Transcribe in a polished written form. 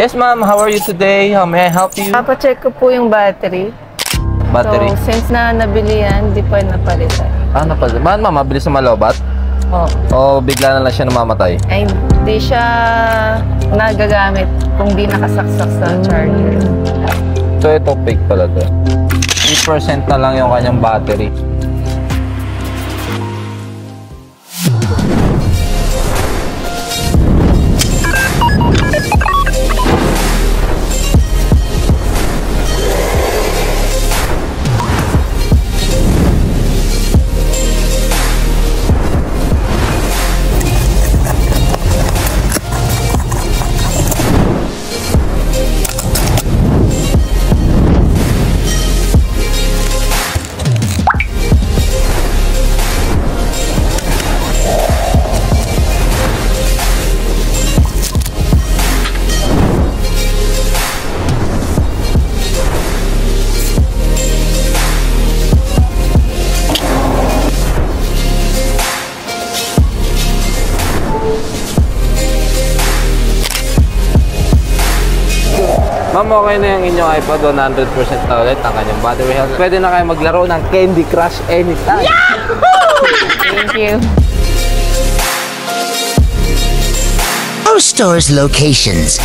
Yes, ma'am. How are you today? How may I help you? Papacheck ko po yung battery. Battery? So, since na nabili yan, di pa napalitan. Napalitan. Bakit, ma'am? Mabilis na malobat? O bigla na lang siya namamatay? Ay, hindi siya nagagamit kung di nakasaksak sa charger. So, ito fake pala to. 3% na lang yung kanyang battery. Ma'am, okay na yung inyong iPod, 100% na ulit ang kanyang battery health. Pwede na kayo maglaro ng Candy Crush anytime. Yahoo! Thank you. Our store's locations